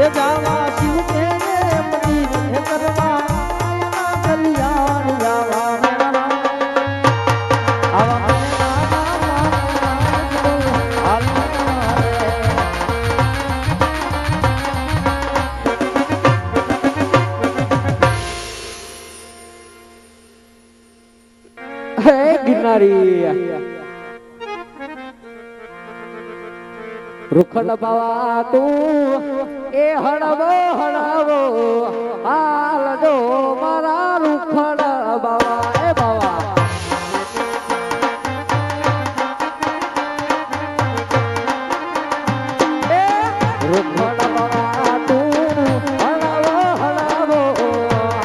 એ જાવા શિવ કે મંદિર હે કરવા કલ્યાણ જાવા આવા રૂખડ બાવા તું એ હળવો હળવો હાલ જો મારા રૂખડ બાવા એ બાવા રૂખડ બાવા તું હળવો હળવો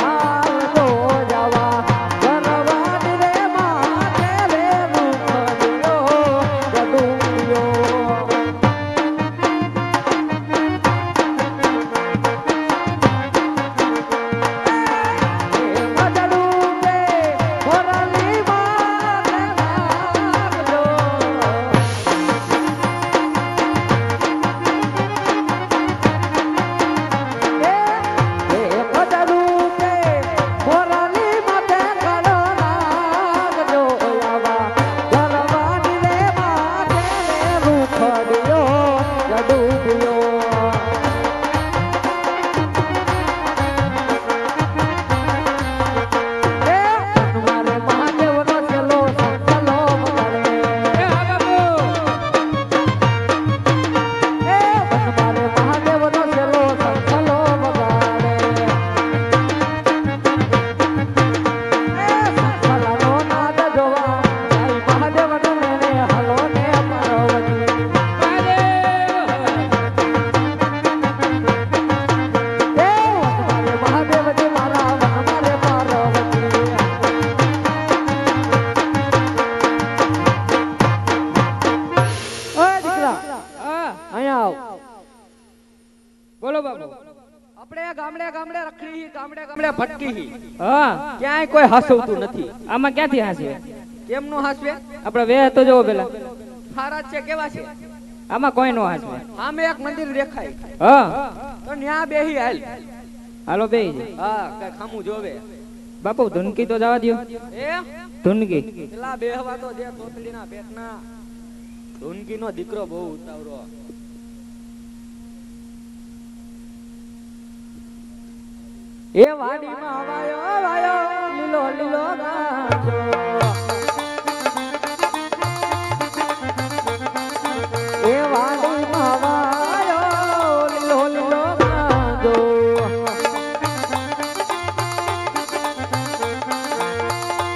હાલ જો જવા ગરવાની રે માથે રે રૂખડ્યો ગડુયો ક્યાંય કોઈ હાસવતું નથી. આમાં ક્યાંથી હાસવે? કેમનું હાસવે? આપણે વે તો જોવો પેલા હારા છે કેવા છે? આમાં કોઈ નો હાસવે. આમે એક મંદિર દેખાય. હા તો ન્યા બેહી હાલ. હાલો બેહી. હા કઈ ખામું જોવે. બાપુ ધુનકી તો જવા દયો. એ ધુનકી પેલા બેહવા તો દે તોતડીના પેટના. ધુનકી નો દીકરો બહુ ઉતાવળો. એ વાડીમાં વાયો વાયો લીલો લીલો ગાજો એ વાડીમાં વાયો લીલો લીલો ગાજો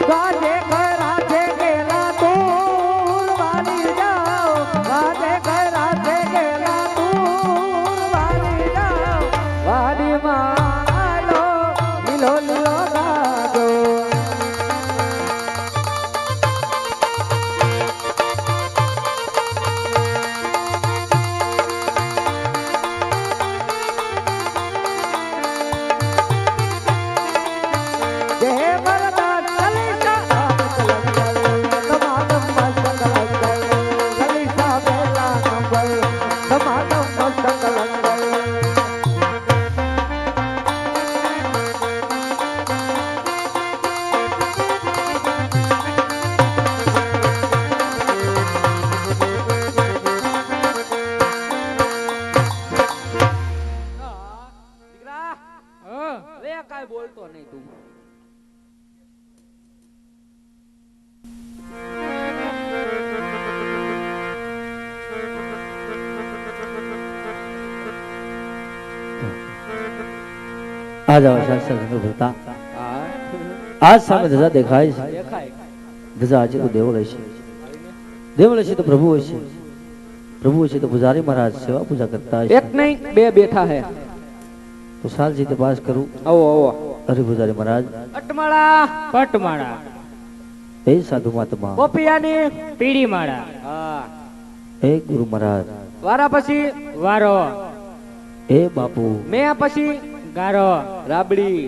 ગાજે ખરા છે ગેલા તું વાડી જાઓ ગાજે ખરા છે ગેલા તું વાડી જાઓ વાડીમાં લો લો ગાજો જય મરદાન કલિશા તમામ મસ્ત કલંગલ કલિશા બેલા નંબર તમામ મસ્ત કલંગલ બોલતો નહીં તું. આ જાઓ શાસ્ત્ર ભરતા આજ સામે ધજા દેખાય છે. ધજા આજે તો દેવળ હશે. દેવળ હશે તો પ્રભુ હશે. પ્રભુ હશે તો પૂજારી મહારાજ સેવા પૂજા કરતા હશે. એક નહીં બે બેઠા હે તો સાલજી તે પાસ કરું. આવો આવો હરિ પૂજારી મહારાજ અટમાળા પટમાળા હે સાધુ મહાત્મા પોપિયાની પીડી માળા હા હે ગુરુ મહારાજ વારા પછી વારો હે બાપુ મે પછી ગારો રાબડી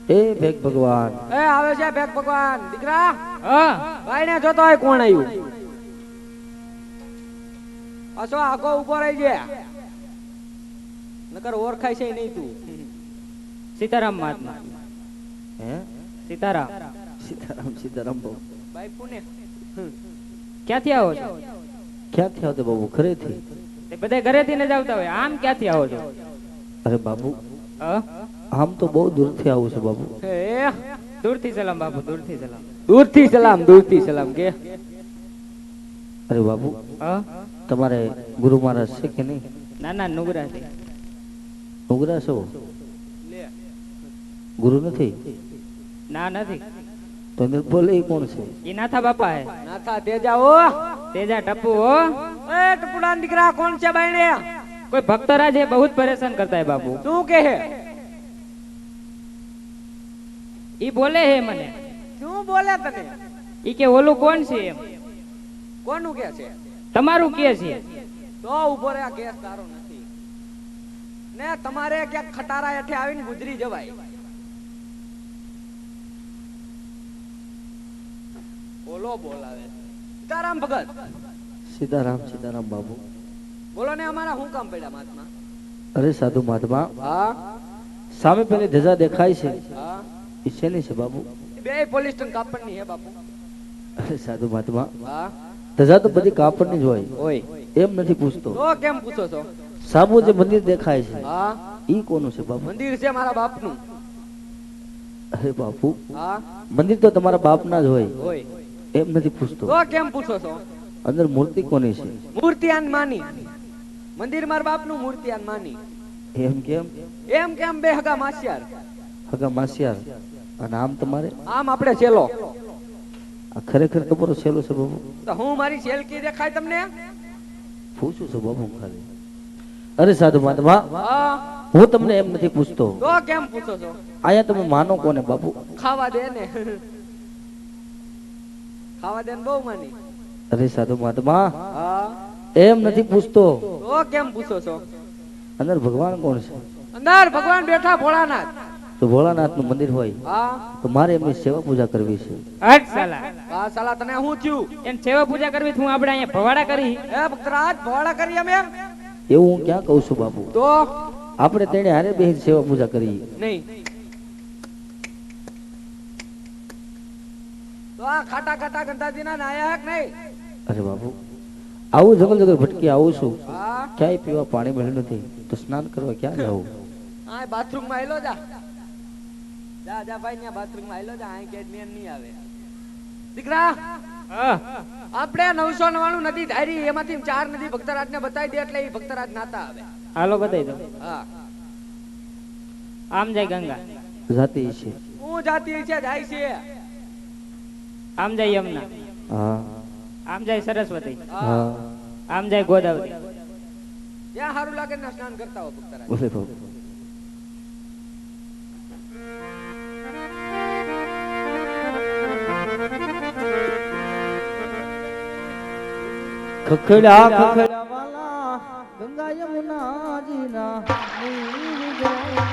હે ભેગ ભગવાન એ આવે છે ભેગ ભગવાન દીકરા હા ભાઈ ને જોતો હોય કોણ આવ્યું પાછો આગો ઉભો રહી જાય નકર ઓળખાય છે નહીં તું. સીતારામ મહાત્મા. હે સીતારામ. સીતારામ સીતારામ બાબુ બાઈપુ ને ક્યાંથી આવો છો? ક્યાંથી આવતે બાબુ? ઘરેથી. તે બધા ઘરેથી ને જ આવતા હોય, આમ ક્યાંથી આવો છો? અરે બાબુ હ? આમ તો બહુ દૂરથી આવું છે બાબુ. એ દૂરથી સલામ બાપુ, દૂરથી સલામ. દૂરથી સલામ કે અરે બાબુ હ? તમારે ગુરુ મહારાજ છે કે નહીં? ના ના, નુગરાથી. ઉગરા છો? લે ગુરુ નથી? ના નથી. તો એને બોલે ઈ કોણ છે? એ નાથા બાપા હે. નાથા તેજા ઓ તેજા ટપ્પુ હો. એ ટપુડા દીકરા કોણ છે બાયણે? કોઈ ભક્તરાજ है, बहुत परेशान करता है बाबू. શું કે હે? ઈ બોલે હે મને. શું બોલે તને? ઈ કે ઓલું કોણ છે એમ. કોનું કે છે? તમારું કે છે. તો ઉભો રે, આ કેસ તારો નથી ને. તમારે ક્યાંક ખટારા હેઠે આવીને ગુજરી જવાય. બોલો બોલાવે સીતારામ ભગત. સીતારામ સીતારામ બાબુ. બોલો ને, અમારા શું કામ પડ્યા મહાત્મા? અરે સાધુ મહાત્મા, હા સામે પેલી ધજા દેખાય છે હા, એ શેની છે બાબુ? બે પોલીસ સ્ટેશન કાપડની હે બાપુ. અરે સાધુ મહાત્મા, હા ધજા તો બધી કાપડની જ હોય, ઓય એમ નથી પૂછતો. તો કેમ પૂછો છો? સાબુ જે મંદિર દેખાય છે હા, ઈ કોનું છે બાબુ? મંદિર છે મારા બાપનું. અરે બાપુ, હા મંદિર તો તમારા બાપના જ હોય, ઓય એમ નથી પૂછતો. તો કેમ પૂછો છો? અંદર મૂર્તિ કોની છે? મૂર્તિયાન માની. મંદિર મારા બાપનું, મૂર્તિયાન માની. એમ કેમ? એમ કેમ? બે હગા માસિયાર. હગા માસિયાર. અને આમ તમારે આમ આપણે છેલો. આ ખરેખર તમારો છેલ્લો છે બાબુ? તો હું મારી છેલકી દેખાય તમને? પૂછું છું બાબુ ખાલી. અરે સાધુ મહાત્મા, હા, હું તમને એમ નથી પૂછતો. તો કેમ પૂછો છો? આયા તમે માનો કોને બાબુ? ખાવા દે ને. ખાવા દે ને બહુ માની. અરે સાધુ મહાત્મા, હા, એમ નથી પૂછતો. તો કેમ પૂછો છો? અંદર ભગવાન કોણ છે? અંદર ભગવાન બેઠા ભોળાનાથ. તો ભોળાનાથ નું મંદિર હોય હા તો મારે એમની સેવા પૂજા કરવી છે. હટ સાલા. હા સાલા, તને શું થયું? એમ સેવા પૂજા કરવી હું આપણે અહીંયા ભવાડા કરી. હે ભક્તરાજ, ભોળા કરી અમે? એવું હું ક્યાં કહું છું બાપુ? તો આપણે તેને હારે બેસી સેવા પૂજા કરીએ. નહીં. તો આ ખાટા ખાટા ગંધાજીના નાયક નહીં. અરે બાપુ, આવું જંગલ જંગલ ભટકી આવું છું, હા, ક્યાંય પીવા પાણી મળ્યું નથી, તો સ્નાન કરવા ક્યાં જાવું? આ બાથરૂમ માં આયલો જા. જા જા ભાઈ, ત્યાં બાથરૂમ માં આયલો જા. આ કે મેન નહીં આવે. દીકરા, હા. આપણે 999 નદી ધારી, એમાંથી 4 નદી ભક્તરાજ ને બતાવી દે એટલે એ ભક્તરાજ નાતા આવે. હાલો બતાવી દો. હા, આમ જાય ગંગા, જાતિ છે. હું જાતિ છે જાય છે. આમ જાય યમુના, હા આમ જાય સરસ્વતી, હા આમ જાય ગોદાવરી. જ્યાં સારું લાગે ને સ્નાન કરતા હો ભક્તરાજ. બોલે બાપુ. ખખડા ખખડા વાલા ગંગા યમુના જીના નીર જાય.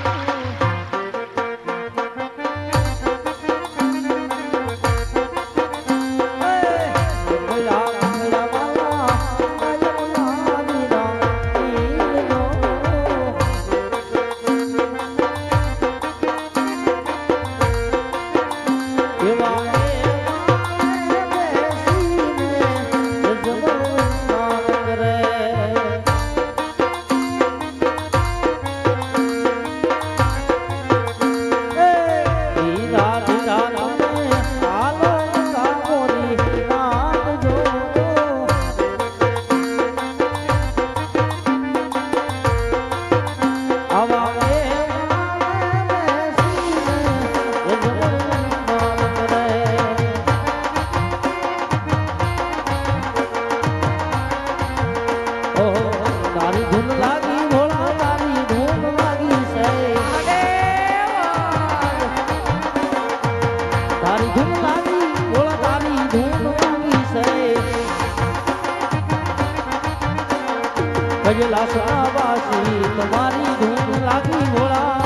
કજલા સવાસી તમારી ધૂન લાગી ભોળા,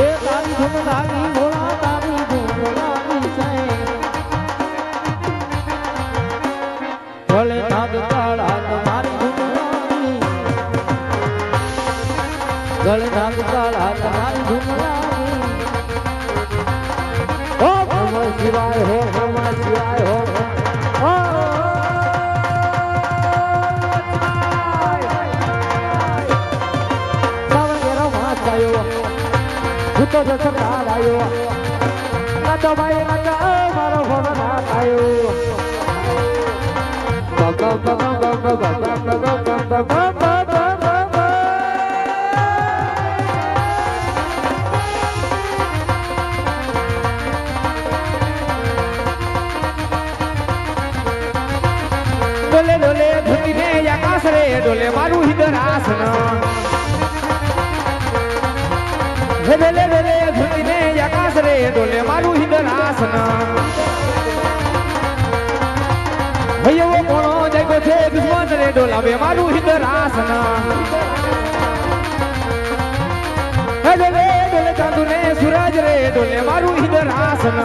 એ તારી ધૂન લાગી ભોળા, તારી ધૂન લાગી છે. ભલે નાદ કાળા તમારી ધૂન લાગી ગળના કાળા તમારી ધૂમલાની ઓમ નમઃ શિવાય હો નમઃ શિવાય હો સાવંગેરો માચાયો ભૂતો જો સકારાયો નાચો ભાઈ નાચો મારો ભવના આયો ડોલે ડોલે ધૂતીને આકાશ રે ડોલે મારું હિદરાસન હે ડોલે ડોલે ધૂતીને આકાશ રે ડોલે મારું હિદરાસન ભૈયો કોણો જાગો છે દુશ્મન રે ડોલાવે મારું હિદરાસન હે ડોલે ડોલે ચાંદુ ને સૂરજ રે ડોલે મારું હિદરાસન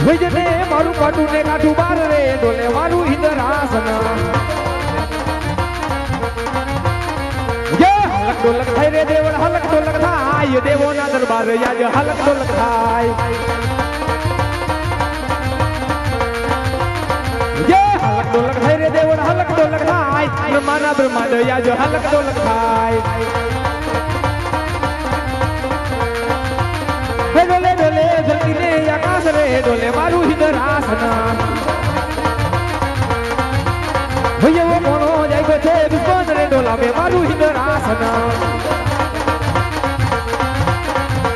ભજને મારું કાટું ને કાઠું બાર રે ડોલે મારું હિદરાસન હલક ડોલક થાય રે દેવળ હલક ડોલક થાય દેવો ના દરબાર યાદ હલક ડોલક થાય હલક ડોલક થાય રે દેવળ હલક ડોલક થાય બ્રહ્માના બ્રહ્માંડ યાદ હલક ડોલક થાય ડોલે ડોલે ધરતીને આકાશ રે ડોલે મારું હિદરાસન ભૈયો કોણો જાગ્યો છે દુશ્મન રે ડોલાવે મારું હિદરાસન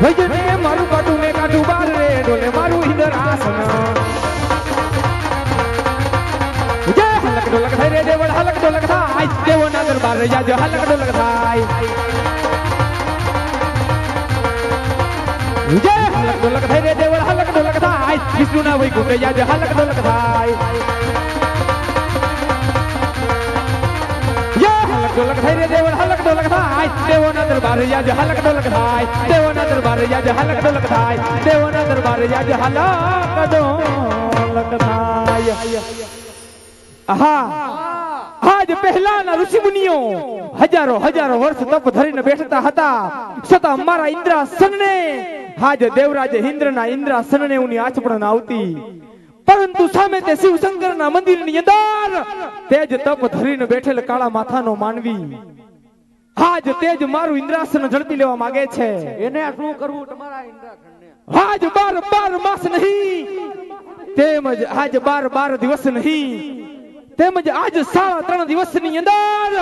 ભજને મારું કાટું ને કાઠું બાર રે ડોલે મારું હિદરાસન હલક ડોલક થાય રે દેવળ હલક ડોલક થાય દેવો ના દરબાર યાદ હલક ડોલક થાય હલક ડોલક થાય રે દેવળ હલક ડોલક થાય વિષ્ણુ ના વૈકુંઠ યાદ હલક ડોલક થાય હલક ડોલક થાય રે દેવળ હલક ડોલક થાય દેવો ના દરબાર યાદ હલક ડોલક થાય દેવો ના દરબાર યાદ હલક ડોલક થાય દેવો ના દરબાર યાદ હલક ડોલક થાય આહા આજ પહેલાના ઋષિ મુનિઓ હજારો હજારો વર્ષ તપ ધરીને બેઠતા હતા છતાં મારા ઇન્દ્રાસનને આજ દેવરાજ ઇન્દ્રના ઇન્દ્રાસનને ઉની આચપણ આવતી પરંતુ સામે તે શિવ શંકરના મંદિરની અંદર તેજ તપ ધરીને બેઠેલ કાળા માથાનો માનવી આજ તેજ મારું ઇન્દ્રાસન ઝડપી લેવા માંગે છે એને શું કરવું તમારા ઇન્દ્રાસનને આજ 12 માસ નહીં તેમજ આજ 12 દિવસ નહીં તેમજ આજ 3.5 દિવસની અંદર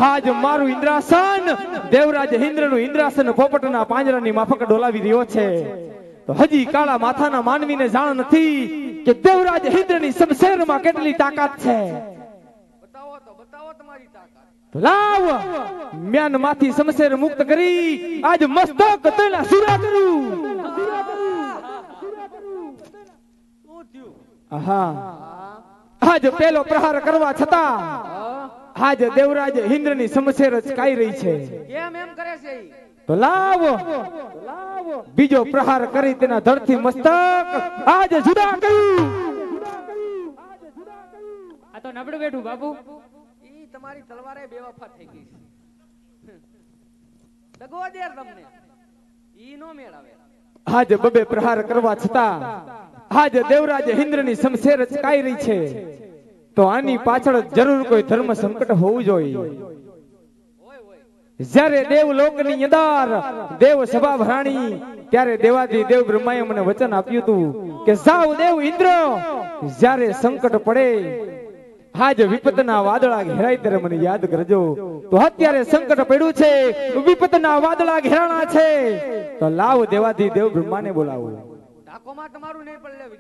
આજ મારું ઇન્દ્રાસન દેવરાજ ઇન્દ્રનું ઇન્દ્રાસન પોપટના પાંજરાની માફક ડોલાવી રહ્યો છે તો હજી કાળા માથાના માનવીને જાણ નથી કે દેવરાજ ઇન્દ્રની શમશેરમાં કેટલી તાકાત છે બતાવો તમારી તાકાત લાવ મ્યાનમાંથી શમશેર મુક્ત કરી આજ મસ્તક તેના સુરા કરું શું થયું આહા આજ પેલો પ્રહાર કરવા છતાં આજ દેવરાજ ઇન્દ્રની શમશેર ચકાઈ રહી છે કેમ એમ કરે છે ઈ? તો લાવો બીજો પ્રહાર કરી તેના ધડથી મસ્તક આજ જુદા કર્યું આ તો નબળું બેઠું બાપુ ઈ તમારી તલવારે બેવફા થઈ ગઈ છે દગો દે તમને ઈ નો મેળાવે આજ બબે પ્રહાર કરવા છતાં આજ દેવરાજ ઇન્દ્રની શમશેર ચકાઈ રહી છે તો આની પાછળ જરૂર કોઈ ધર્મ સંકટ હોવું જોઈએ જ્યારે દેવલોકની અંદર દેવ સભા ભરાણી ત્યારે દેવાદી દેવ બ્રહ્માએ મને વચન આપ્યું હતું કે જાઓ દેવ ઇન્દ્ર જ્યારે સંકટ પડે આજ વિપતના વાદળા ઘેરાય ત્યારે મને યાદ કરજો તો અત્યારે સંકટ પડ્યું છે વિપતના વાદળા ઘેરાણા છે તો લાવ દેવાદી દેવ બ્રહ્માને બોલાવો ડાકોમાં તમારું નહીં પડે